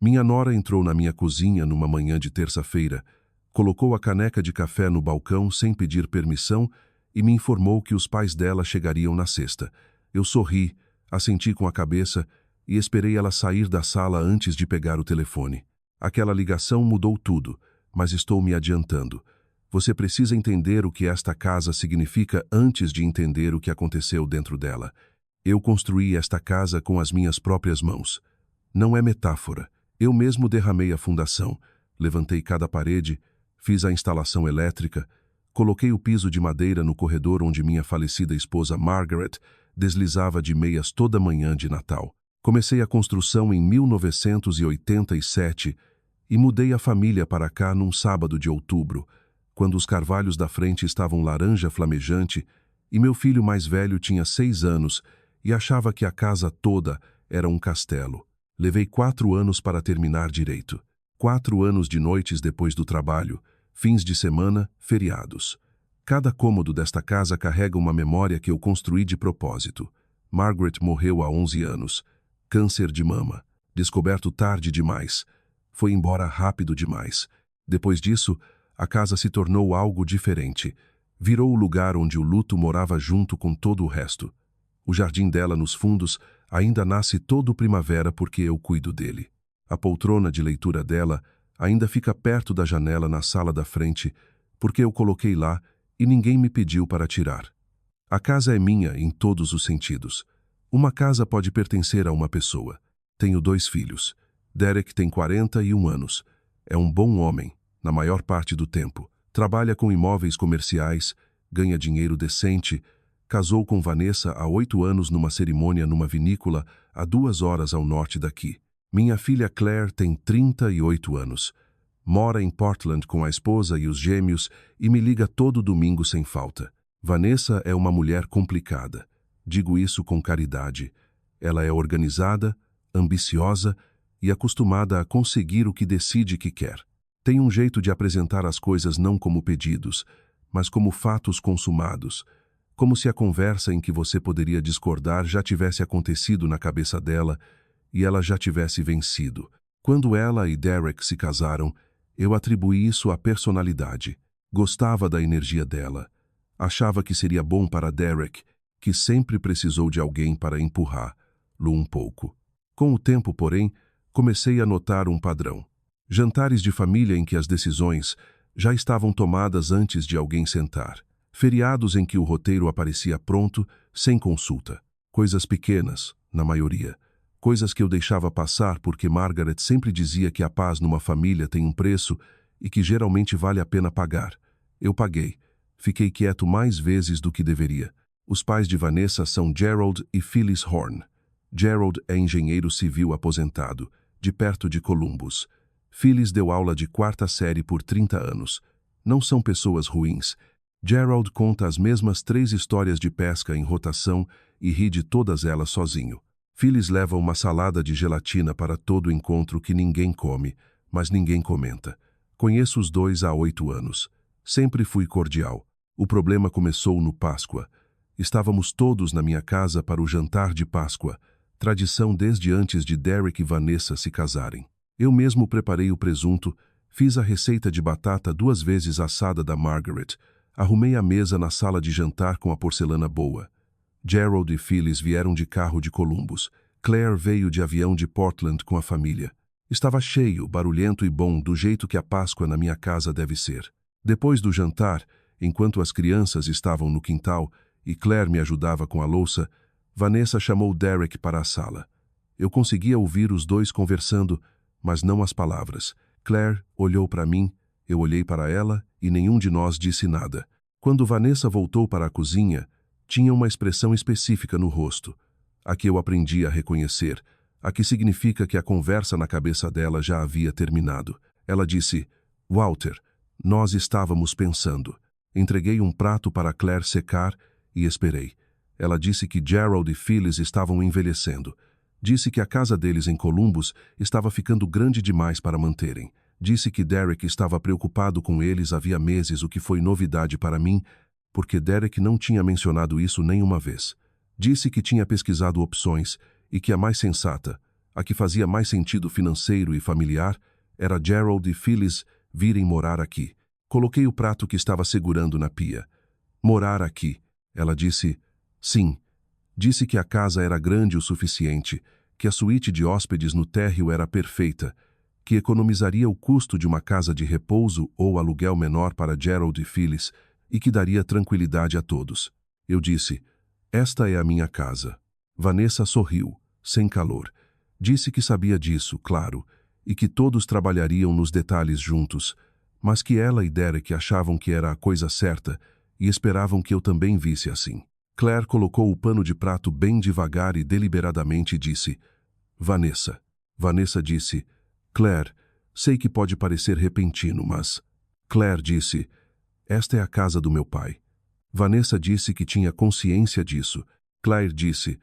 Minha nora entrou na minha cozinha numa manhã de terça-feira, colocou a caneca de café no balcão sem pedir permissão e me informou que os pais dela chegariam na sexta. Eu sorri, assenti com a cabeça e esperei ela sair da sala antes de pegar o telefone. Aquela ligação mudou tudo, mas estou me adiantando. Você precisa entender o que esta casa significa antes de entender o que aconteceu dentro dela. Eu construí esta casa com as minhas próprias mãos. Não é metáfora. Eu mesmo derramei a fundação, levantei cada parede, fiz a instalação elétrica, coloquei o piso de madeira no corredor onde minha falecida esposa Margaret deslizava de meias toda manhã de Natal. Comecei a construção em 1987 e mudei a família para cá num sábado de outubro, quando os carvalhos da frente estavam laranja flamejante e meu filho mais velho tinha 6 anos e achava que a casa toda era um castelo. Levei 4 anos para terminar direito. 4 anos de noites depois do trabalho, fins de semana, feriados. Cada cômodo desta casa carrega uma memória que eu construí de propósito. Margaret morreu há 11 anos. Câncer de mama. Descoberto tarde demais. Foi embora rápido demais. Depois disso, a casa se tornou algo diferente. Virou o lugar onde o luto morava junto com todo o resto. O jardim dela nos fundos ainda nasce todo primavera porque eu cuido dele. A poltrona de leitura dela ainda fica perto da janela na sala da frente porque eu coloquei lá e ninguém me pediu para tirar. A casa é minha em todos os sentidos. Uma casa pode pertencer a uma pessoa. Tenho 2 filhos. Derek tem 41 anos. É um bom homem, na maior parte do tempo. Trabalha com imóveis comerciais, ganha dinheiro decente. Casou com Vanessa há 8 anos numa cerimônia numa vinícola a 2 horas ao norte daqui. Minha filha Claire tem 38 anos. Mora em Portland com a esposa e os gêmeos e me liga todo domingo sem falta. Vanessa é uma mulher complicada. Digo isso com caridade. Ela é organizada, ambiciosa e acostumada a conseguir o que decide que quer. Tem um jeito de apresentar as coisas não como pedidos, mas como fatos consumados. Como se a conversa em que você poderia discordar já tivesse acontecido na cabeça dela e ela já tivesse vencido. Quando ela e Derek se casaram, eu atribuí isso à personalidade. Gostava da energia dela. Achava que seria bom para Derek, que sempre precisou de alguém para empurrá-lo um pouco. Com o tempo, porém, comecei a notar um padrão. Jantares de família em que as decisões já estavam tomadas antes de alguém sentar. Feriados em que o roteiro aparecia pronto, sem consulta. Coisas pequenas, na maioria. Coisas que eu deixava passar porque Margaret sempre dizia que a paz numa família tem um preço e que geralmente vale a pena pagar. Eu paguei. Fiquei quieto mais vezes do que deveria. Os pais de Vanessa são Gerald e Phyllis Horn. Gerald é engenheiro civil aposentado, de perto de Columbus. Phyllis deu aula de 4ª série por 30 anos. Não são pessoas ruins. Gerald conta as mesmas 3 histórias de pesca em rotação e ri de todas elas sozinho. Phyllis leva uma salada de gelatina para todo encontro que ninguém come, mas ninguém comenta. Conheço os 2 há 8 anos. Sempre fui cordial. O problema começou no Páscoa. Estávamos todos na minha casa para o jantar de Páscoa, tradição desde antes de Derek e Vanessa se casarem. Eu mesmo preparei o presunto, fiz a receita de batata 2 vezes assada da Margaret, arrumei a mesa na sala de jantar com a porcelana boa. Gerald e Phyllis vieram de carro de Columbus. Claire veio de avião de Portland com a família. Estava cheio, barulhento e bom, do jeito que a Páscoa na minha casa deve ser. Depois do jantar, enquanto as crianças estavam no quintal e Claire me ajudava com a louça, Vanessa chamou Derek para a sala. Eu conseguia ouvir os 2 conversando, mas não as palavras. Claire olhou para mim, eu olhei para ela e nenhum de nós disse nada. Quando Vanessa voltou para a cozinha, tinha uma expressão específica no rosto, a que eu aprendi a reconhecer, a que significa que a conversa na cabeça dela já havia terminado. Ela disse, Walter, nós estávamos pensando. Entreguei um prato para Claire secar e esperei. Ela disse que Gerald e Phyllis estavam envelhecendo. Disse que a casa deles em Columbus estava ficando grande demais para manterem. Disse que Derek estava preocupado com eles havia meses, o que foi novidade para mim, porque Derek não tinha mencionado isso nenhuma vez. Disse que tinha pesquisado opções e que a mais sensata, A que fazia mais sentido financeiro e familiar era Gerald e Phyllis virem morar aqui. Coloquei o prato que estava segurando na pia. Morar aqui. Ela disse, sim. Disse que a casa era grande o suficiente, que a suíte de hóspedes no térreo era perfeita, que economizaria o custo de uma casa de repouso ou aluguel menor para Gerald e Phyllis e que daria tranquilidade a todos. Eu disse, esta é a minha casa. Vanessa sorriu, sem calor. Disse que sabia disso, claro, e que todos trabalhariam nos detalhes juntos, mas que ela e Derek achavam que era a coisa certa e esperavam que eu também visse assim. Claire colocou o pano de prato bem devagar e deliberadamente disse, Vanessa. Vanessa disse, Claire, sei que pode parecer repentino, mas... Claire disse, esta é a casa do meu pai. Vanessa disse que tinha consciência disso. Claire disse,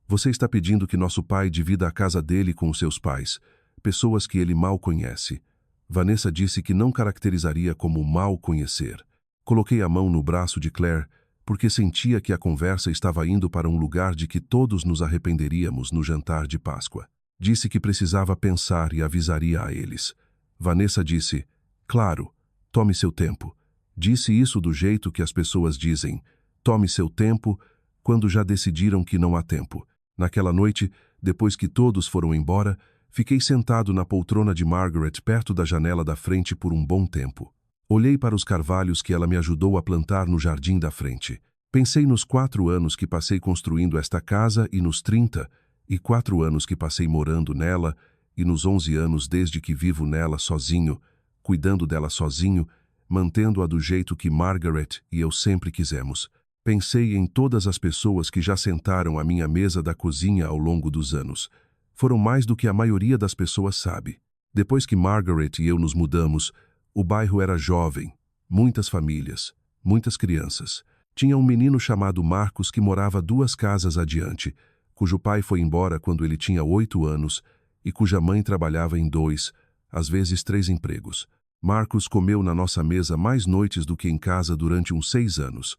você está pedindo que nosso pai divida a casa dele com os seus pais, pessoas que ele mal conhece. Vanessa disse que não caracterizaria como mal conhecer. Coloquei a mão no braço de Claire, porque sentia que a conversa estava indo para um lugar de que todos nos arrependeríamos no jantar de Páscoa. Disse que precisava pensar e avisaria a eles. Vanessa disse, claro, tome seu tempo. Disse isso do jeito que as pessoas dizem, tome seu tempo, quando já decidiram que não há tempo. Naquela noite, depois que todos foram embora, fiquei sentado na poltrona de Margaret perto da janela da frente por um bom tempo. Olhei para os carvalhos que ela me ajudou a plantar no jardim da frente. Pensei nos 4 anos que passei construindo esta casa e nos 34 anos que passei morando nela e nos 11 anos desde que vivo nela sozinho, cuidando dela sozinho, mantendo-a do jeito que Margaret e eu sempre quisemos. Pensei em todas as pessoas que já sentaram à minha mesa da cozinha ao longo dos anos. Foram mais do que a maioria das pessoas sabe. Depois que Margaret e eu nos mudamos, o bairro era jovem, muitas famílias, muitas crianças. Tinha um menino chamado Marcos que morava 2 casas adiante, cujo pai foi embora quando ele tinha 8 anos e cuja mãe trabalhava em 2, às vezes 3 empregos. Marcos comeu na nossa mesa mais noites do que em casa durante uns 6 anos.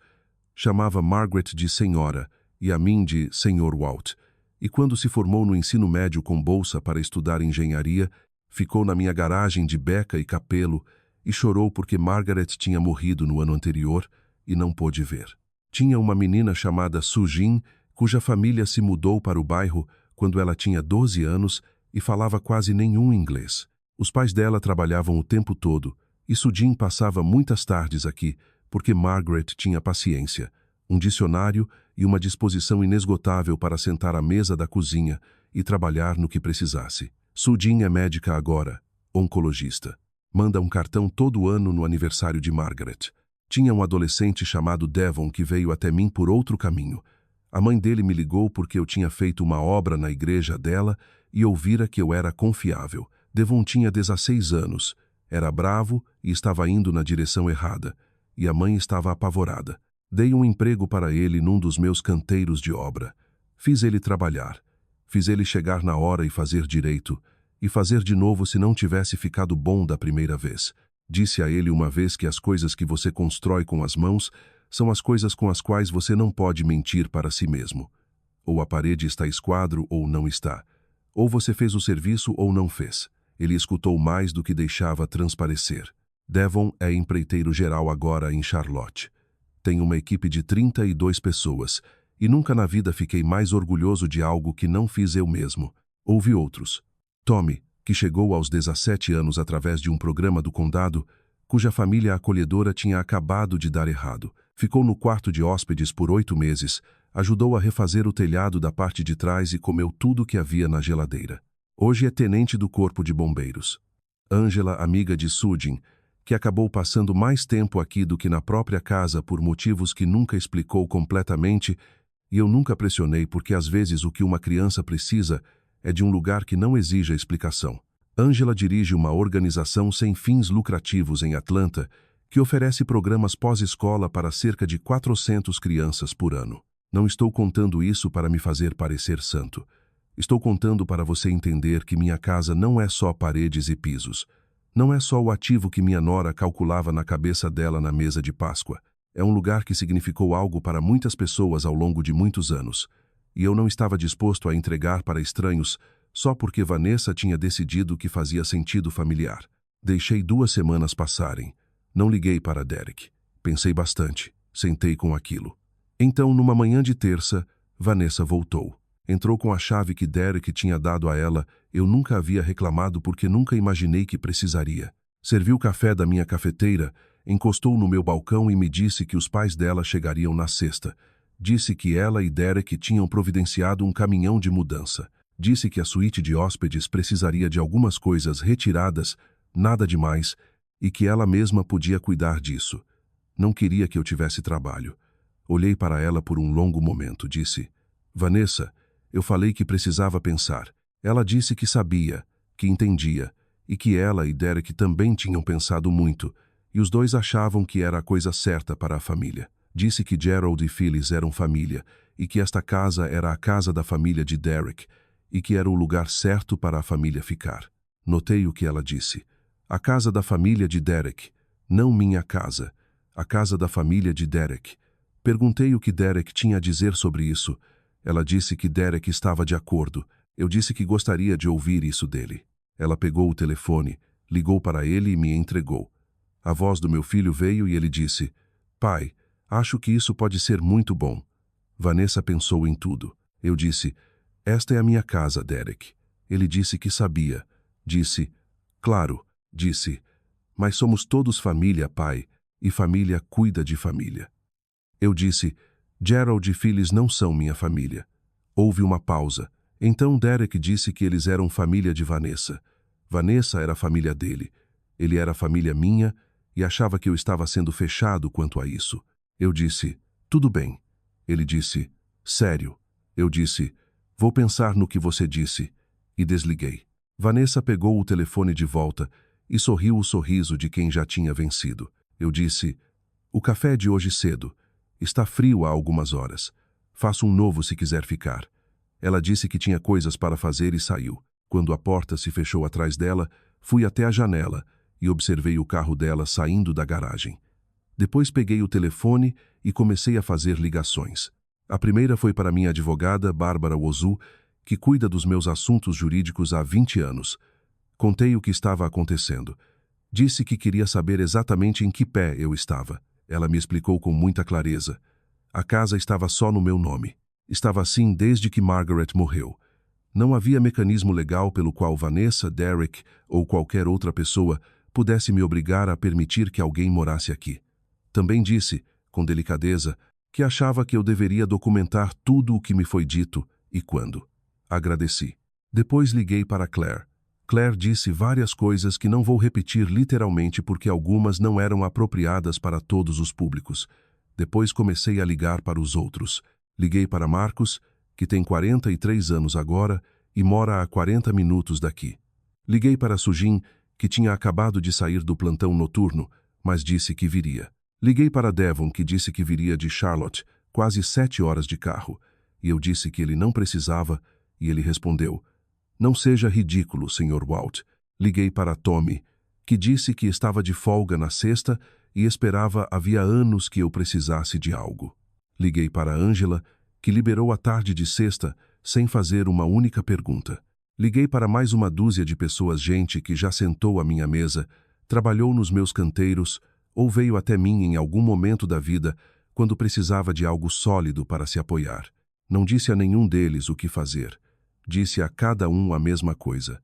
Chamava Margaret de senhora e a mim de Sr. Walt. E quando se formou no ensino médio com bolsa para estudar engenharia, ficou na minha garagem de beca e capelo e chorou porque Margaret tinha morrido no ano anterior e não pôde ver. Tinha uma menina chamada Sujin, cuja família se mudou para o bairro quando ela tinha 12 anos e falava quase nenhum inglês. Os pais dela trabalhavam o tempo todo e Sujin passava muitas tardes aqui porque Margaret tinha paciência, um dicionário e uma disposição inesgotável para sentar à mesa da cozinha e trabalhar no que precisasse. Sujin é médica agora, oncologista. Manda um cartão todo ano no aniversário de Margaret. Tinha um adolescente chamado Devon que veio até mim por outro caminho. A mãe dele me ligou porque eu tinha feito uma obra na igreja dela e ouvira que eu era confiável. Devon tinha 16 anos, era bravo e estava indo na direção errada, e a mãe estava apavorada. Dei um emprego para ele num dos meus canteiros de obra. Fiz ele trabalhar. Fiz ele chegar na hora e fazer direito, e fazer de novo se não tivesse ficado bom da primeira vez. Disse a ele uma vez que as coisas que você constrói com as mãos são as coisas com as quais você não pode mentir para si mesmo. Ou a parede está esquadro ou não está. Ou você fez o serviço ou não fez. Ele escutou mais do que deixava transparecer. Devon é empreiteiro geral agora em Charlotte. Tem uma equipe de 32 pessoas, e nunca na vida fiquei mais orgulhoso de algo que não fiz eu mesmo. Houve outros. Tommy, que chegou aos 17 anos através de um programa do condado, cuja família acolhedora tinha acabado de dar errado. Ficou no quarto de hóspedes por 8 meses, ajudou a refazer o telhado da parte de trás e comeu tudo que havia na geladeira. Hoje é tenente do corpo de bombeiros. Angela, amiga de Sujin, que acabou passando mais tempo aqui do que na própria casa por motivos que nunca explicou completamente, e eu nunca pressionei porque às vezes o que uma criança precisa é de um lugar que não exija explicação. Angela dirige uma organização sem fins lucrativos em Atlanta que oferece programas pós-escola para cerca de 400 crianças por ano. Não estou contando isso para me fazer parecer santo. Estou contando para você entender que minha casa não é só paredes e pisos. Não é só o ativo que minha nora calculava na cabeça dela na mesa de Páscoa. É um lugar que significou algo para muitas pessoas ao longo de muitos anos. E eu não estava disposto a entregar para estranhos só porque Vanessa tinha decidido que fazia sentido familiar. Deixei 2 semanas passarem. Não liguei para Derek. Pensei bastante. Sentei com aquilo. Então, numa manhã de terça, Vanessa voltou. Entrou com a chave que Derek tinha dado a ela. Eu nunca havia reclamado porque nunca imaginei que precisaria. Serviu café da minha cafeteira, encostou no meu balcão e me disse que os pais dela chegariam na sexta. Disse que ela e Derek tinham providenciado um caminhão de mudança. Disse que a suíte de hóspedes precisaria de algumas coisas retiradas, nada demais, e que ela mesma podia cuidar disso. Não queria que eu tivesse trabalho. Olhei para ela por um longo momento. Disse: Vanessa, eu falei que precisava pensar. Ela disse que sabia, que entendia, e que ela e Derek também tinham pensado muito, e os dois achavam que era a coisa certa para a família. Disse que Gerald e Phyllis eram família, e que esta casa era a casa da família de Derek, e que era o lugar certo para a família ficar. Notei o que ela disse. A casa da família de Derek, não minha casa. A casa da família de Derek. Perguntei o que Derek tinha a dizer sobre isso. Ela disse que Derek estava de acordo. Eu disse que gostaria de ouvir isso dele. Ela pegou o telefone, ligou para ele e me entregou. A voz do meu filho veio e ele disse: Pai, acho que isso pode ser muito bom. Vanessa pensou em tudo. Eu disse: Esta é a minha casa, Derek. Ele disse que sabia. Disse: Claro. Disse: Mas somos todos família, pai, e família cuida de família. Eu disse: Gerald e Phyllis não são minha família. Houve uma pausa. Então Derek disse que eles eram família de Vanessa. Vanessa era a família dele. Ele era a família minha e achava que eu estava sendo fechado quanto a isso. Eu disse: Tudo bem. Ele disse: Sério. Eu disse: Vou pensar no que você disse. E desliguei. Vanessa pegou o telefone de volta e sorriu o sorriso de quem já tinha vencido. Eu disse: O café é de hoje cedo. Está frio há algumas horas. Faça um novo se quiser ficar. Ela disse que tinha coisas para fazer e saiu. Quando a porta se fechou atrás dela, fui até a janela e observei o carro dela saindo da garagem. Depois peguei o telefone e comecei a fazer ligações. A primeira foi para minha advogada, Bárbara Ozu, que cuida dos meus assuntos jurídicos há 20 anos. Contei o que estava acontecendo. Disse que queria saber exatamente em que pé eu estava. Ela me explicou com muita clareza. A casa estava só no meu nome. Estava assim desde que Margaret morreu. Não havia mecanismo legal pelo qual Vanessa, Derek ou qualquer outra pessoa pudesse me obrigar a permitir que alguém morasse aqui. Também disse, com delicadeza, que achava que eu deveria documentar tudo o que me foi dito e quando. Agradeci. Depois liguei para Claire. Claire disse várias coisas que não vou repetir literalmente porque algumas não eram apropriadas para todos os públicos. Depois comecei a ligar para os outros. Liguei para Marcos, que tem 43 anos agora e mora a 40 minutos daqui. Liguei para Sujin, que tinha acabado de sair do plantão noturno, mas disse que viria. Liguei para Devon, que disse que viria de Charlotte, quase 7 horas de carro, e eu disse que ele não precisava, e ele respondeu: Não seja ridículo, Sr. Walt. Liguei para Tommy, que disse que estava de folga na sexta e esperava havia anos que eu precisasse de algo. Liguei para Angela, que liberou a tarde de sexta sem fazer uma única pergunta. Liguei para mais uma dúzia de pessoas, gente que já sentou à minha mesa, trabalhou nos meus canteiros ou veio até mim em algum momento da vida quando precisava de algo sólido para se apoiar. Não disse a nenhum deles o que fazer. Disse a cada um a mesma coisa.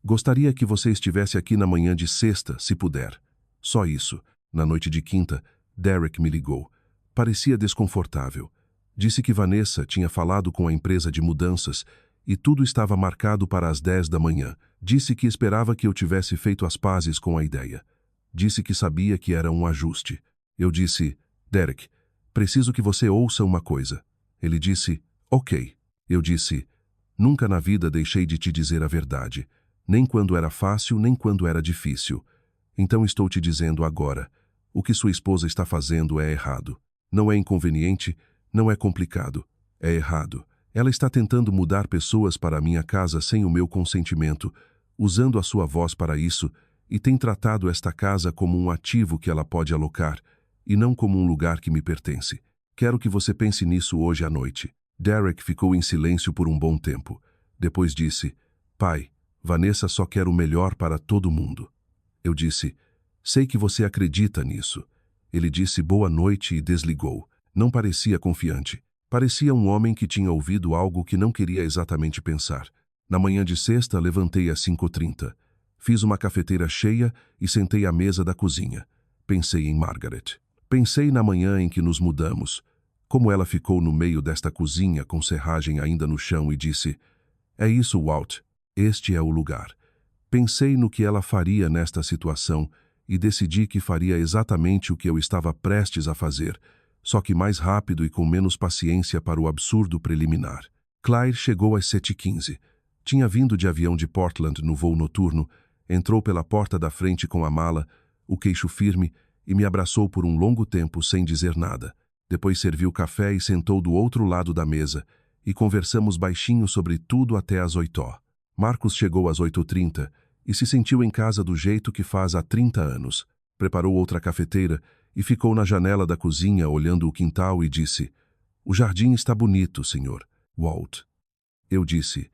Gostaria que você estivesse aqui na manhã de sexta, se puder. Só isso. Na noite de quinta, Derek me ligou. Parecia desconfortável. Disse que Vanessa tinha falado com a empresa de mudanças e tudo estava marcado para as 10 da manhã. Disse que esperava que eu tivesse feito as pazes com a ideia. Disse que sabia que era um ajuste. Eu disse: Derek, preciso que você ouça uma coisa. Ele disse: Ok. Eu disse: Nunca na vida deixei de te dizer a verdade, nem quando era fácil, nem quando era difícil. Então estou te dizendo agora, o que sua esposa está fazendo é errado. Não é inconveniente, não é complicado, é errado. Ela está tentando mudar pessoas para a minha casa sem o meu consentimento, usando a sua voz para isso, e tem tratado esta casa como um ativo que ela pode alocar, e não como um lugar que me pertence. Quero que você pense nisso hoje à noite. Derek ficou em silêncio por um bom tempo. Depois disse: Pai, Vanessa só quer o melhor para todo mundo. Eu disse, sei que você acredita nisso. Ele disse boa noite e desligou. Não parecia confiante. Parecia um homem que tinha ouvido algo que não queria exatamente pensar. Na manhã de sexta, levantei às 5h30. Fiz uma cafeteira cheia e sentei à mesa da cozinha. Pensei em Margaret. Pensei na manhã em que nos mudamos. Como ela ficou no meio desta cozinha com serragem ainda no chão e disse, é isso, Walt. Este é o lugar. Pensei no que ela faria nesta situação e decidi que faria exatamente o que eu estava prestes a fazer, só que mais rápido e com menos paciência para o absurdo preliminar. Claire chegou às 7h15. Tinha vindo de avião de Portland no voo noturno, entrou pela porta da frente com a mala, o queixo firme, e me abraçou por um longo tempo sem dizer nada. Depois serviu café e sentou do outro lado da mesa, e conversamos baixinho sobre tudo até às 8h. Marcos chegou às 8h30 e se sentiu em casa do jeito que faz há 30 anos. Preparou outra cafeteira e ficou na janela da cozinha olhando o quintal e disse, o jardim está bonito, senhor Walt. Eu disse,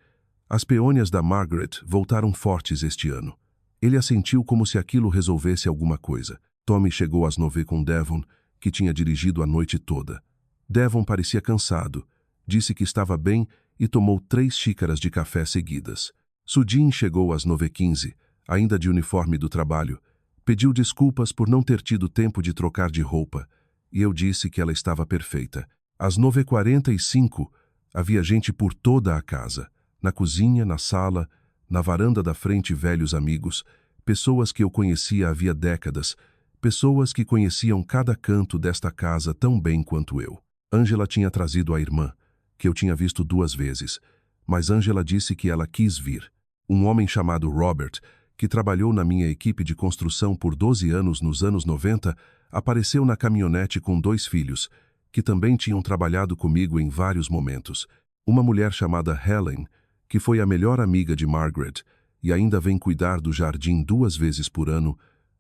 as peônias da Margaret voltaram fortes este ano. Ele assentiu como se aquilo resolvesse alguma coisa. Tommy chegou às 9h com Devon, que tinha dirigido a noite toda. Devon parecia cansado, disse que estava bem e tomou 3 xícaras de café seguidas. Sudin chegou às 9h15, ainda de uniforme do trabalho. Pediu desculpas por não ter tido tempo de trocar de roupa, e eu disse que ela estava perfeita. Às 9h45, havia gente por toda a casa, na cozinha, na sala, na varanda da frente, velhos amigos, pessoas que eu conhecia havia décadas, pessoas que conheciam cada canto desta casa tão bem quanto eu. Angela tinha trazido a irmã, que eu tinha visto 2 vezes, mas Angela disse que ela quis vir. Um homem chamado Robert, que trabalhou na minha equipe de construção por 12 anos nos anos 90, apareceu na caminhonete com 2 filhos, que também tinham trabalhado comigo em vários momentos. Uma mulher chamada Helen, que foi a melhor amiga de Margaret e ainda vem cuidar do jardim 2 vezes por ano,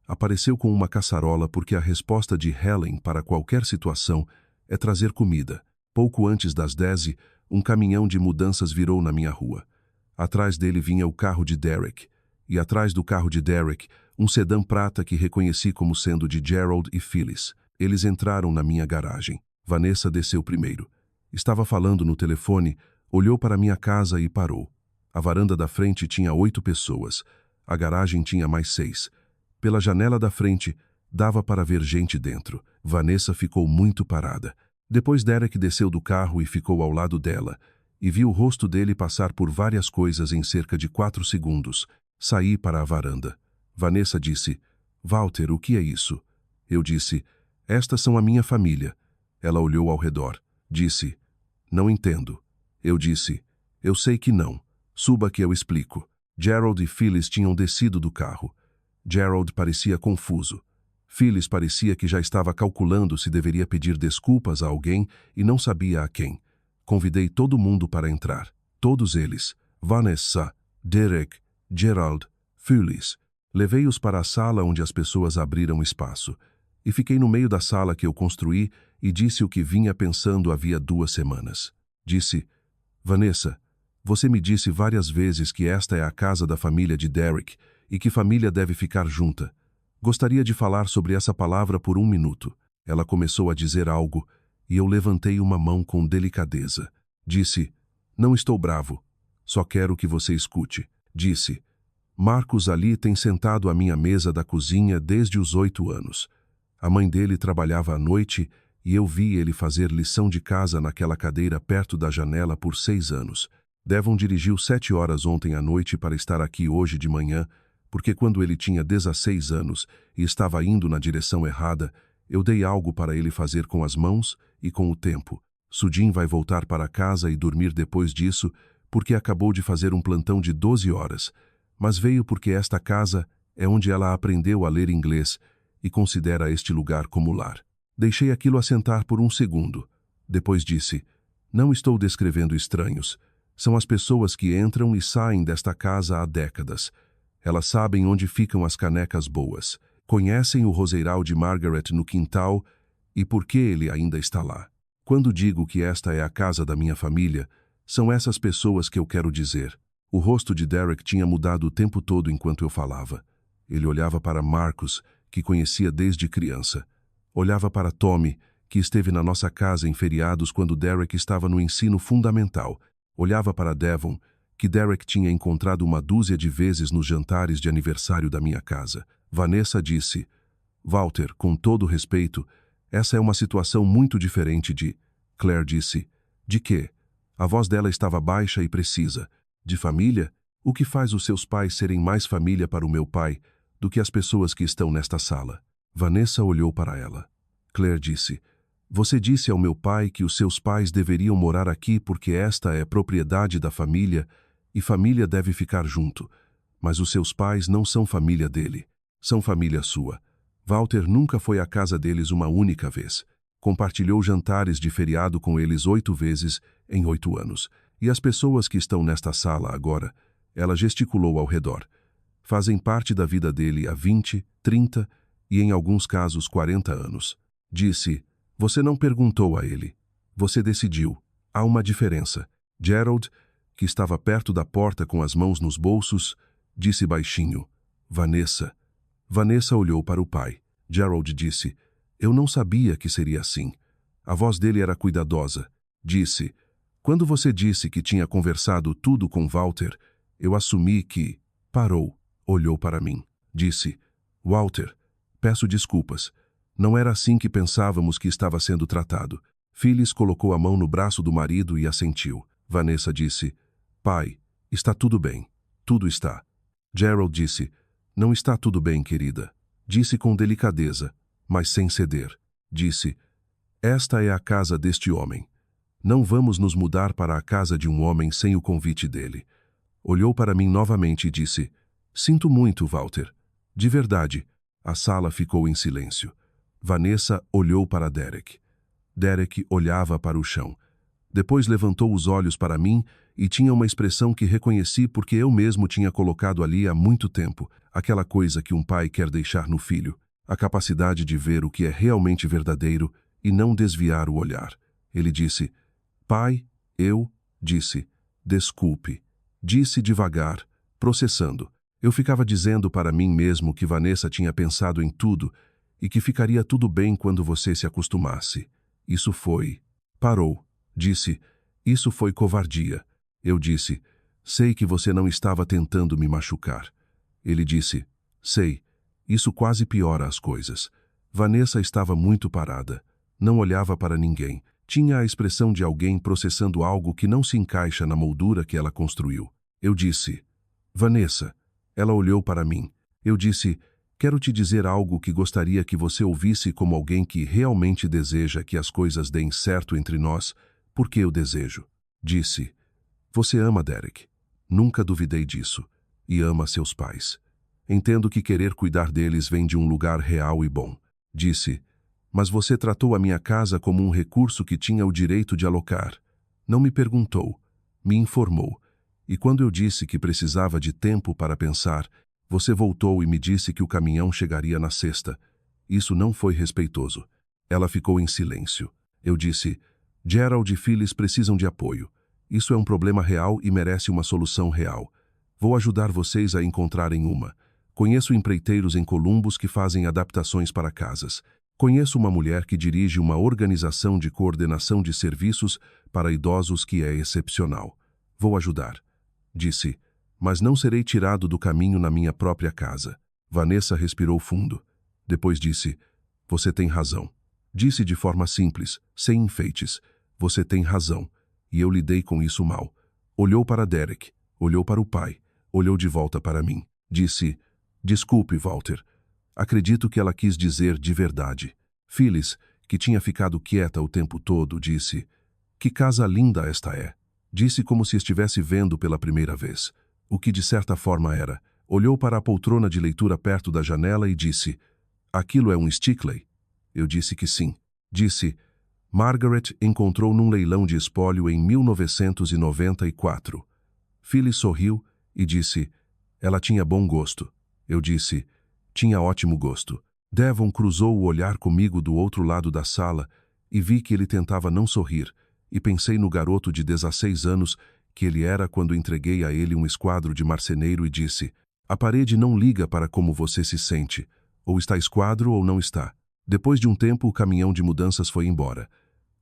apareceu com uma caçarola porque a resposta de Helen para qualquer situação é trazer comida. Pouco antes das 10h, um caminhão de mudanças virou na minha rua. Atrás dele vinha o carro de Derek, e atrás do carro de Derek, um sedã prata que reconheci como sendo de Gerald e Phyllis. Eles entraram na minha garagem. Vanessa desceu primeiro. Estava falando no telefone, olhou para minha casa e parou. A varanda da frente tinha 8 pessoas. A garagem tinha mais 6. Pela janela da frente, dava para ver gente dentro. Vanessa ficou muito parada. Depois Derek desceu do carro e ficou ao lado dela, e vi o rosto dele passar por várias coisas em cerca de 4 segundos. Saí para a varanda. Vanessa disse, Walter, o que é isso? Eu disse, estas são a minha família. Ela olhou ao redor. Disse, não entendo. Eu disse, eu sei que não. Suba que eu explico. Gerald e Phyllis tinham descido do carro. Gerald parecia confuso. Phyllis parecia que já estava calculando se deveria pedir desculpas a alguém e não sabia a quem. Convidei todo mundo para entrar. Todos eles. Vanessa, Derek, Gerald, Phyllis. Levei-os para a sala onde as pessoas abriram espaço. E fiquei no meio da sala que eu construí e disse o que vinha pensando havia 2 semanas. Disse, Vanessa, você me disse várias vezes que esta é a casa da família de Derek e que família deve ficar junta. Gostaria de falar sobre essa palavra por 1 minuto. Ela começou a dizer algo e eu levantei uma mão com delicadeza. Disse, não estou bravo, só quero que você escute. Disse, Marcos ali tem sentado à minha mesa da cozinha desde os 8 anos. A mãe dele trabalhava à noite e eu vi ele fazer lição de casa naquela cadeira perto da janela por 6 anos. Devon dirigiu 7 horas ontem à noite para estar aqui hoje de manhã, porque quando ele tinha 16 anos e estava indo na direção errada, eu dei algo para ele fazer com as mãos e com o tempo. Sudin vai voltar para casa e dormir depois disso, porque acabou de fazer um plantão de 12 horas, mas veio porque esta casa é onde ela aprendeu a ler inglês e considera este lugar como lar. Deixei aquilo assentar por 1 segundo. Depois disse, não estou descrevendo estranhos. São as pessoas que entram e saem desta casa há décadas. Elas sabem onde ficam as canecas boas, conhecem o roseiral de Margaret no quintal e por que ele ainda está lá. Quando digo que esta é a casa da minha família, são essas pessoas que eu quero dizer. O rosto de Derek tinha mudado o tempo todo enquanto eu falava. Ele olhava para Marcus, que conhecia desde criança. Olhava para Tommy, que esteve na nossa casa em feriados quando Derek estava no ensino fundamental. Olhava para Devon, que Derek tinha encontrado uma dúzia de vezes nos jantares de aniversário da minha casa. Vanessa disse: Walter, com todo respeito, essa é uma situação muito diferente de... Claire disse: De quê? A voz dela estava baixa e precisa. De família? O que faz os seus pais serem mais família para o meu pai do que as pessoas que estão nesta sala? Vanessa olhou para ela. Claire disse: Você disse ao meu pai que os seus pais deveriam morar aqui porque esta é propriedade da família e família deve ficar junto. Mas os seus pais não são família dele. São família sua. Walter nunca foi à casa deles uma única vez. Compartilhou jantares de feriado com eles 8 vezes em 8 anos. E as pessoas que estão nesta sala agora, ela gesticulou ao redor, fazem parte da vida dele há 20, 30 e em alguns casos 40 anos. Disse: Você não perguntou a ele. Você decidiu. Há uma diferença. Gerald, que estava perto da porta com as mãos nos bolsos, disse baixinho: Vanessa. Vanessa olhou para o pai. Gerald disse: Eu não sabia que seria assim. A voz dele era cuidadosa. Disse: Quando você disse que tinha conversado tudo com Walter, eu assumi que... Parou, olhou para mim. Disse: Walter, peço desculpas. Não era assim que pensávamos que estava sendo tratado. Phyllis colocou a mão no braço do marido e assentiu. Vanessa disse: Pai, está tudo bem. Tudo está. Gerald disse: Não está tudo bem, querida. Disse com delicadeza, mas sem ceder. Disse: Esta é a casa deste homem. Não vamos nos mudar para a casa de um homem sem o convite dele. Olhou para mim novamente e disse: Sinto muito, Walter. De verdade. A sala ficou em silêncio. Vanessa olhou para Derek. Derek olhava para o chão. Depois levantou os olhos para mim e tinha uma expressão que reconheci porque eu mesmo tinha colocado ali há muito tempo, aquela coisa que um pai quer deixar no filho, a capacidade de ver o que é realmente verdadeiro e não desviar o olhar. Ele disse: Pai, disse, desculpe. Disse devagar, processando. Eu ficava dizendo para mim mesmo que Vanessa tinha pensado em tudo e que ficaria tudo bem quando você se acostumasse. Isso foi... Parou. Disse: Isso foi covardia. Eu disse: Sei que você não estava tentando me machucar. Ele disse: Sei. Isso quase piora as coisas. Vanessa estava muito parada. Não olhava para ninguém. Tinha a expressão de alguém processando algo que não se encaixa na moldura que ela construiu. Eu disse: Vanessa. Ela olhou para mim. Eu disse: Quero te dizer algo que gostaria que você ouvisse como alguém que realmente deseja que as coisas deem certo entre nós, porque eu desejo. Disse: Você ama Derek. Nunca duvidei disso. E ama seus pais. Entendo que querer cuidar deles vem de um lugar real e bom. Disse: Mas você tratou a minha casa como um recurso que tinha o direito de alocar. Não me perguntou, me informou. E quando eu disse que precisava de tempo para pensar, você voltou e me disse que o caminhão chegaria na sexta. Isso não foi respeitoso. Ela ficou em silêncio. Eu disse: Gerald e Phyllis precisam de apoio. Isso é um problema real e merece uma solução real. Vou ajudar vocês a encontrarem uma. Conheço empreiteiros em Columbus que fazem adaptações para casas. Conheço uma mulher que dirige uma organização de coordenação de serviços para idosos que é excepcional. Vou ajudar. Disse: Mas não serei tirado do caminho na minha própria casa. Vanessa respirou fundo. Depois disse: Você tem razão. Disse de forma simples, sem enfeites: Você tem razão. E eu lidei com isso mal. Olhou para Derek, olhou para o pai, olhou de volta para mim. Disse: Desculpe, Walter. Acredito que ela quis dizer de verdade. Phyllis, que tinha ficado quieta o tempo todo, disse: Que casa linda esta é. Disse como se estivesse vendo pela primeira vez. O que de certa forma era. Olhou para a poltrona de leitura perto da janela e disse: Aquilo é um Stickley? Eu disse que sim. Disse: Margaret encontrou num leilão de espólio em 1994. Phyllis sorriu e disse: Ela tinha bom gosto. Eu disse: Tinha ótimo gosto. Devon cruzou o olhar comigo do outro lado da sala e vi que ele tentava não sorrir, e pensei no garoto de 16 anos que ele era quando entreguei a ele um esquadro de marceneiro e disse: "A parede não liga para como você se sente. Ou está esquadro ou não está." Depois de um tempo, o caminhão de mudanças foi embora.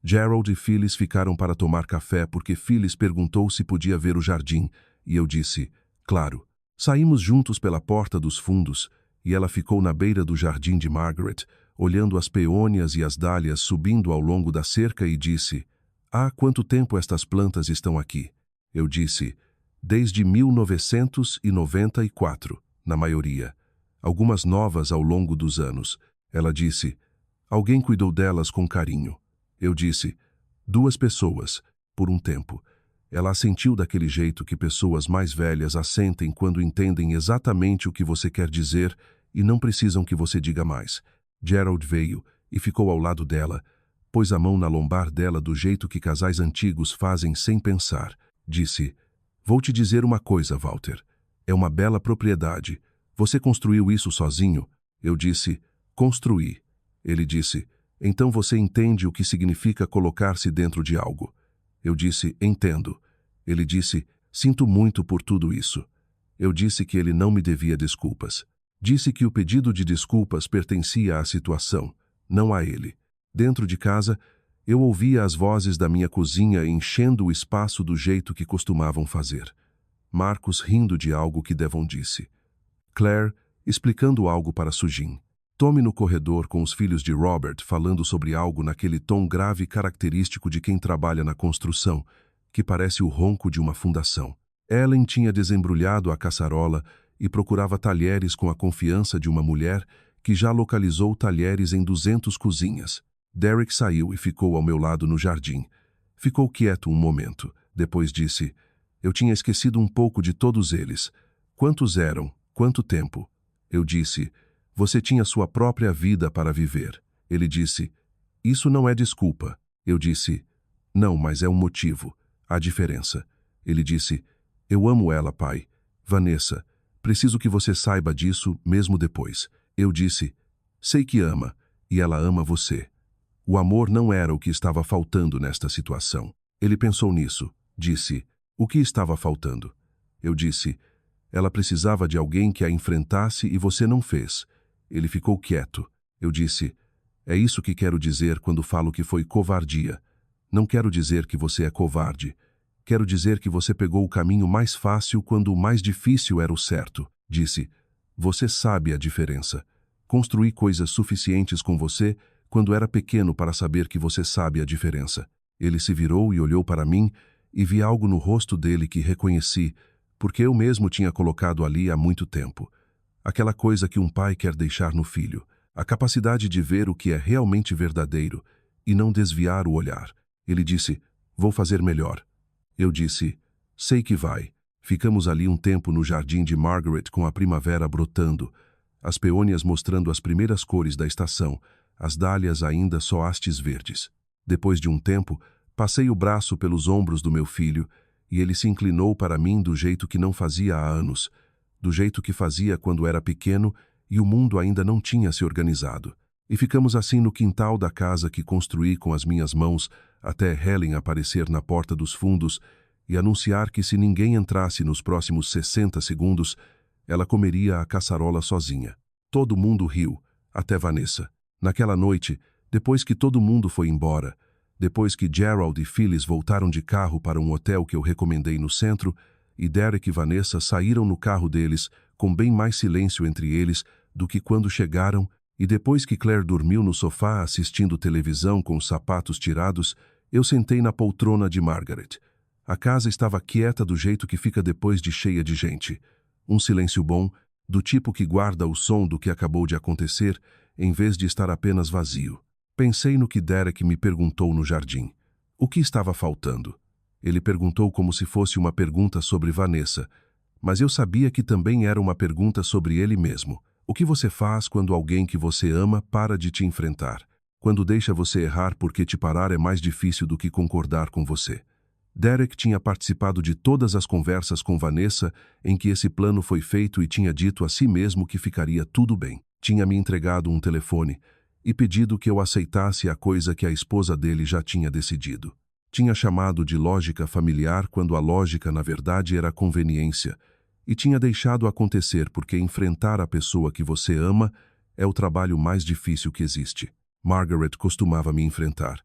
Gerald e Phyllis ficaram para tomar café porque Phyllis perguntou se podia ver o jardim, e eu disse: "Claro." Saímos juntos pela porta dos fundos, e ela ficou na beira do jardim de Margaret, olhando as peônias e as dálias subindo ao longo da cerca e disse: "Há quanto tempo estas plantas estão aqui?" Eu disse: "Desde 1994, na maioria. Algumas novas ao longo dos anos." Ela disse: "Alguém cuidou delas com carinho." Eu disse: "2 pessoas, por um tempo." Ela assentiu daquele jeito que pessoas mais velhas assentem quando entendem exatamente o que você quer dizer e não precisam que você diga mais. Gerald veio e ficou ao lado dela, pôs a mão na lombar dela do jeito que casais antigos fazem sem pensar. Disse: "Vou te dizer uma coisa, Walter. É uma bela propriedade. Você construiu isso sozinho?" Eu disse: "Construí." Ele disse: "Então você entende o que significa colocar-se dentro de algo." Eu disse: "Entendo." Ele disse: "Sinto muito por tudo isso." Eu disse que ele não me devia desculpas. Disse que o pedido de desculpas pertencia à situação, não a ele. Dentro de casa, eu ouvia as vozes da minha cozinha enchendo o espaço do jeito que costumavam fazer. Marcos rindo de algo que Devon disse. Claire explicando algo para Sujin. Tommy no corredor com os filhos de Robert falando sobre algo naquele tom grave característico de quem trabalha na construção, que parece o ronco de uma fundação. Ellen tinha desembrulhado a caçarola e procurava talheres com a confiança de uma mulher que já localizou talheres em 200 cozinhas. Derek saiu e ficou ao meu lado no jardim. Ficou quieto um momento. Depois disse: "Eu tinha esquecido um pouco de todos eles. Quantos eram? Quanto tempo?" Eu disse: "Você tinha sua própria vida para viver." Ele disse: "Isso não é desculpa." Eu disse: "Não, mas é um motivo. Há diferença." Ele disse: "Eu amo ela, pai. Vanessa, preciso que você saiba disso mesmo depois." Eu disse: "Sei que ama, e ela ama você." O amor não era o que estava faltando nesta situação. Ele pensou nisso. Disse: "O que estava faltando?" Eu disse: "Ela precisava de alguém que a enfrentasse e você não fez." Ele ficou quieto. Eu disse: "É isso que quero dizer quando falo que foi covardia. Não quero dizer que você é covarde. Quero dizer que você pegou o caminho mais fácil quando o mais difícil era o certo." Disse: "Você sabe a diferença. Construí coisas suficientes com você quando era pequeno para saber que você sabe a diferença." Ele se virou e olhou para mim e vi algo no rosto dele que reconheci, porque eu mesmo tinha colocado ali há muito tempo. Aquela coisa que um pai quer deixar no filho, a capacidade de ver o que é realmente verdadeiro e não desviar o olhar. Ele disse: "Vou fazer melhor." Eu disse: "Sei que vai." Ficamos ali um tempo no jardim de Margaret com a primavera brotando, as peônias mostrando as primeiras cores da estação, as dálias ainda só hastes verdes. Depois de um tempo, passei o braço pelos ombros do meu filho e ele se inclinou para mim do jeito que não fazia há anos, do jeito que fazia quando era pequeno e o mundo ainda não tinha se organizado. E ficamos assim no quintal da casa que construí com as minhas mãos até Helen aparecer na porta dos fundos e anunciar que se ninguém entrasse nos próximos 60 segundos, ela comeria a caçarola sozinha. Todo mundo riu, até Vanessa. Naquela noite, depois que todo mundo foi embora, depois que Gerald e Phyllis voltaram de carro para um hotel que eu recomendei no centro, e Derek e Vanessa saíram no carro deles, com bem mais silêncio entre eles do que quando chegaram, e depois que Claire dormiu no sofá assistindo televisão com os sapatos tirados, eu sentei na poltrona de Margaret. A casa estava quieta do jeito que fica depois de cheia de gente. Um silêncio bom, do tipo que guarda o som do que acabou de acontecer, em vez de estar apenas vazio. Pensei no que Derek me perguntou no jardim. O que estava faltando? Ele perguntou como se fosse uma pergunta sobre Vanessa, mas eu sabia que também era uma pergunta sobre ele mesmo. O que você faz quando alguém que você ama para de te enfrentar? Quando deixa você errar porque te parar é mais difícil do que concordar com você? Derek tinha participado de todas as conversas com Vanessa em que esse plano foi feito e tinha dito a si mesmo que ficaria tudo bem. Tinha me entregado um telefone e pedido que eu aceitasse a coisa que a esposa dele já tinha decidido. Tinha chamado de lógica familiar quando a lógica, na verdade, era conveniência, e tinha deixado acontecer porque enfrentar a pessoa que você ama é o trabalho mais difícil que existe. Margaret costumava me enfrentar.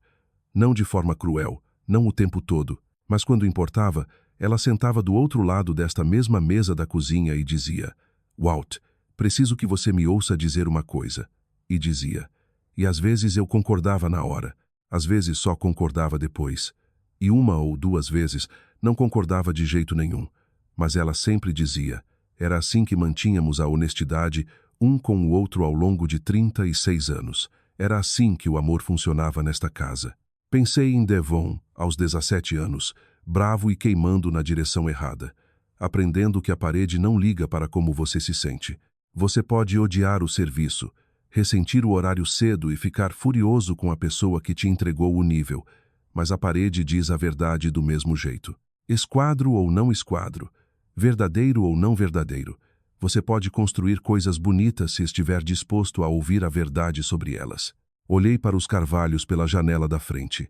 Não de forma cruel, não o tempo todo, mas quando importava, ela sentava do outro lado desta mesma mesa da cozinha e dizia: Walt, preciso que você me ouça dizer uma coisa. E dizia. E às vezes eu concordava na hora, às vezes só concordava depois. E uma ou duas vezes não concordava de jeito nenhum. Mas ela sempre dizia. Era assim que mantínhamos a honestidade um com o outro ao longo de 36 anos. Era assim que o amor funcionava nesta casa. Pensei em Devon, aos 17 anos, bravo e queimando na direção errada, aprendendo que a parede não liga para como você se sente. Você pode odiar o serviço, ressentir o horário cedo e ficar furioso com a pessoa que te entregou o nível, mas a parede diz a verdade do mesmo jeito. Esquadro ou não esquadro, verdadeiro ou não verdadeiro, você pode construir coisas bonitas se estiver disposto a ouvir a verdade sobre elas. Olhei para os carvalhos pela janela da frente.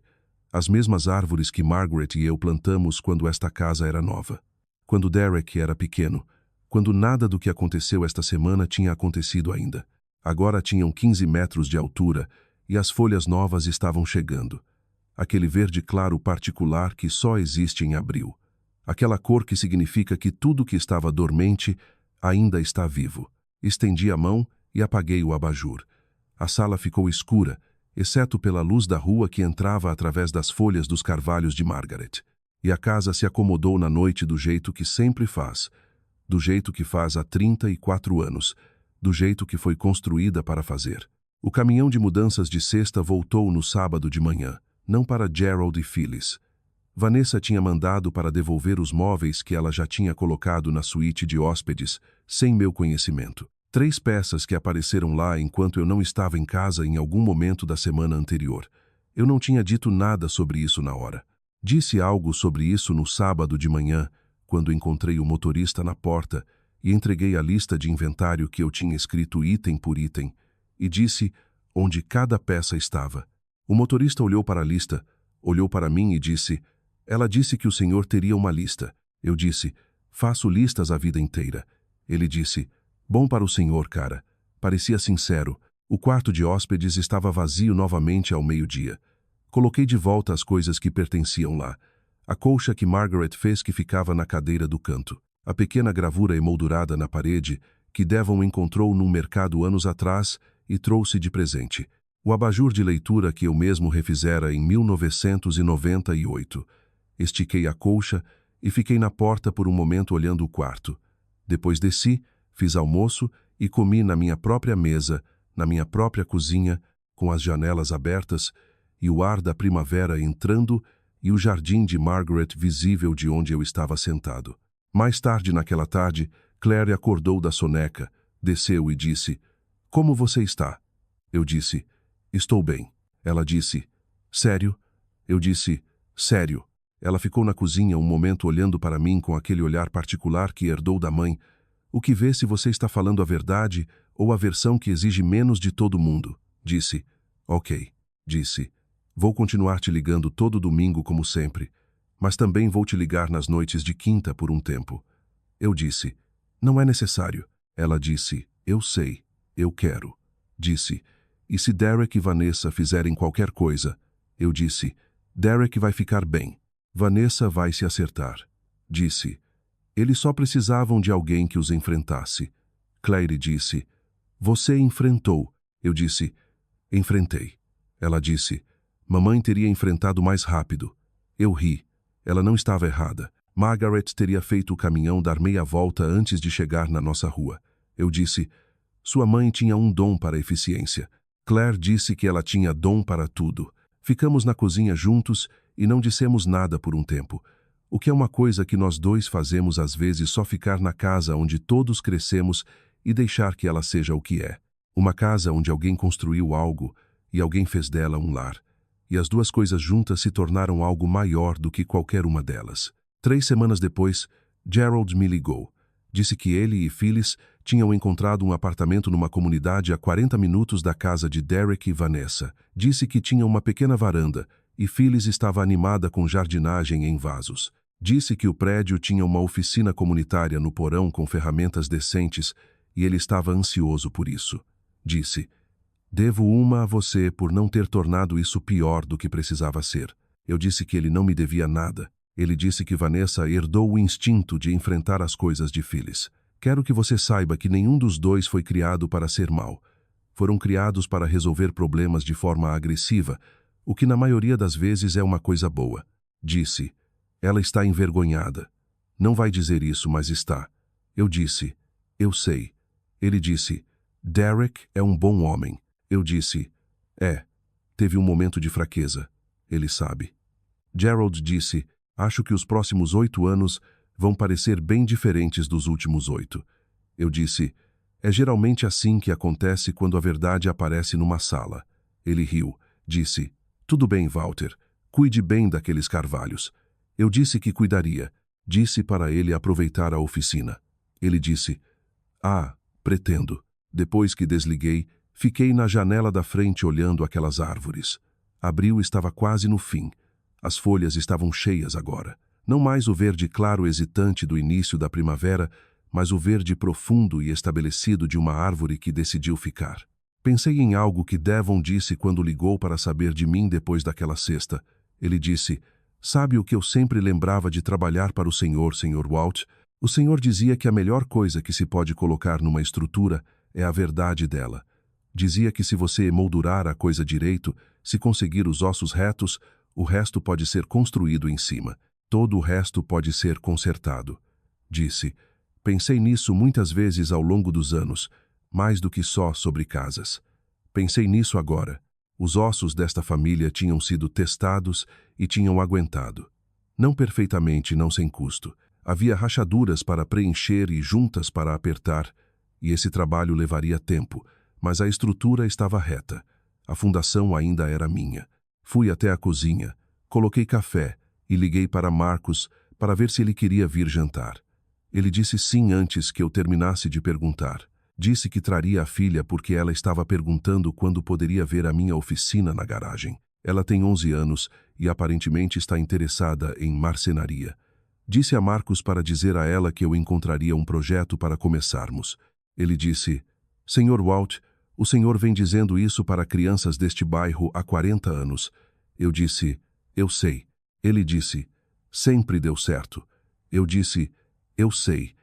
As mesmas árvores que Margaret e eu plantamos quando esta casa era nova. Quando Derek era pequeno. Quando nada do que aconteceu esta semana tinha acontecido ainda. Agora tinham 15 metros de altura e as folhas novas estavam chegando. Aquele verde claro particular que só existe em abril. Aquela cor que significa que tudo que estava dormente ainda está vivo. Estendi a mão e apaguei o abajur. A sala ficou escura, exceto pela luz da rua que entrava através das folhas dos carvalhos de Margaret. E a casa se acomodou na noite do jeito que sempre faz, do jeito que faz há 34 anos, do jeito que foi construída para fazer. O caminhão de mudanças de cesta voltou no sábado de manhã, não para Gerald e Phyllis. Vanessa tinha mandado para devolver os móveis que ela já tinha colocado na suíte de hóspedes, sem meu conhecimento. 3 peças que apareceram lá enquanto eu não estava em casa em algum momento da semana anterior. Eu não tinha dito nada sobre isso na hora. Disse algo sobre isso no sábado de manhã, quando encontrei o motorista na porta e entreguei a lista de inventário que eu tinha escrito item por item, e disse onde cada peça estava. O motorista olhou para a lista, olhou para mim e disse: Ela disse que o senhor teria uma lista. Eu disse: Faço listas a vida inteira. Ele disse: Bom para o senhor, cara. Parecia sincero. O quarto de hóspedes estava vazio novamente ao meio-dia. Coloquei de volta as coisas que pertenciam lá. A colcha que Margaret fez que ficava na cadeira do canto. A pequena gravura emoldurada na parede que Devon encontrou num mercado anos atrás e trouxe de presente. O abajur de leitura que eu mesmo refizera em 1998. Estiquei a colcha e fiquei na porta por um momento olhando o quarto. Depois desci, fiz almoço e comi na minha própria mesa, na minha própria cozinha, com as janelas abertas e o ar da primavera entrando e o jardim de Margaret visível de onde eu estava sentado. Mais tarde naquela tarde, Claire acordou da soneca, desceu e disse: Como você está? Eu disse: Estou bem. Ela disse: Sério? Eu disse: Sério. Ela ficou na cozinha um momento olhando para mim com aquele olhar particular que herdou da mãe, o que vê se você está falando a verdade ou a versão que exige menos de todo mundo. Disse: Ok. Disse: Vou continuar te ligando todo domingo como sempre, mas também vou te ligar nas noites de quinta por um tempo. Eu disse: Não é necessário. Ela disse: Eu sei. Eu quero. Disse: E se Derek e Vanessa fizerem qualquer coisa? Eu disse: Derek vai ficar bem. Vanessa vai se acertar. Disse: Eles só precisavam de alguém que os enfrentasse. Claire disse: Você enfrentou. Eu disse: Enfrentei. Ela disse: Mamãe teria enfrentado mais rápido. Eu ri. Ela não estava errada. Margaret teria feito o caminhão dar meia volta antes de chegar na nossa rua. Eu disse: Sua mãe tinha um dom para a eficiência. Claire disse que ela tinha dom para tudo. Ficamos na cozinha juntos e não dissemos nada por um tempo. O que é uma coisa que nós dois fazemos às vezes, só ficar na casa onde todos crescemos e deixar que ela seja o que é. Uma casa onde alguém construiu algo e alguém fez dela um lar. E as duas coisas juntas se tornaram algo maior do que qualquer uma delas. 3 semanas depois, Gerald me ligou. Disse que ele e Phyllis tinham encontrado um apartamento numa comunidade a 40 minutos da casa de Derek e Vanessa. Disse que tinha uma pequena varanda e Phyllis estava animada com jardinagem em vasos. Disse que o prédio tinha uma oficina comunitária no porão com ferramentas decentes e ele estava ansioso por isso. Disse: "Devo uma a você por não ter tornado isso pior do que precisava ser." Eu disse que ele não me devia nada. Ele disse que Vanessa herdou o instinto de enfrentar as coisas de Phyllis. "Quero que você saiba que nenhum dos dois foi criado para ser mau. Foram criados para resolver problemas de forma agressiva, o que na maioria das vezes é uma coisa boa." Disse: "Ela está envergonhada. Não vai dizer isso, mas está." Eu disse: "Eu sei." Ele disse: "Derek é um bom homem." Eu disse: "É, teve um momento de fraqueza. Ele sabe." Gerald disse: "Acho que os próximos 8 anos vão parecer bem diferentes dos últimos 8. Eu disse: "É geralmente assim que acontece quando a verdade aparece numa sala." Ele riu. Disse: "Tudo bem, Walter. Cuide bem daqueles carvalhos." Eu disse que cuidaria. Disse para ele aproveitar a oficina. Ele disse: "Ah, pretendo." Depois que desliguei, fiquei na janela da frente olhando aquelas árvores. Abril estava quase no fim. As folhas estavam cheias agora. Não mais o verde claro hesitante do início da primavera, mas o verde profundo e estabelecido de uma árvore que decidiu ficar. Pensei em algo que Devon disse quando ligou para saber de mim depois daquela sexta. Ele disse: "Sabe o que eu sempre lembrava de trabalhar para o Senhor, Sr. Walt? O Senhor dizia que a melhor coisa que se pode colocar numa estrutura é a verdade dela. Dizia que se você emoldurar a coisa direito, se conseguir os ossos retos, o resto pode ser construído em cima. Todo o resto pode ser consertado." Disse: "Pensei nisso muitas vezes ao longo dos anos, mais do que só sobre casas. Pensei nisso agora. Os ossos desta família tinham sido testados e tinham aguentado. Não perfeitamente, não sem custo. Havia rachaduras para preencher e juntas para apertar, e esse trabalho levaria tempo, mas a estrutura estava reta. A fundação ainda era minha. Fui até a cozinha, coloquei café e liguei para Marcos para ver se ele queria vir jantar. Ele disse sim antes que eu terminasse de perguntar. Disse que traria a filha porque ela estava perguntando quando poderia ver a minha oficina na garagem. Ela tem 11 anos e aparentemente está interessada em marcenaria. Disse a Marcos para dizer a ela que eu encontraria um projeto para começarmos. Ele disse: "Sr. Walt, o senhor vem dizendo isso para crianças deste bairro há 40 anos. Eu disse: "Eu sei." Ele disse: "Sempre deu certo." Eu disse: "Eu sei."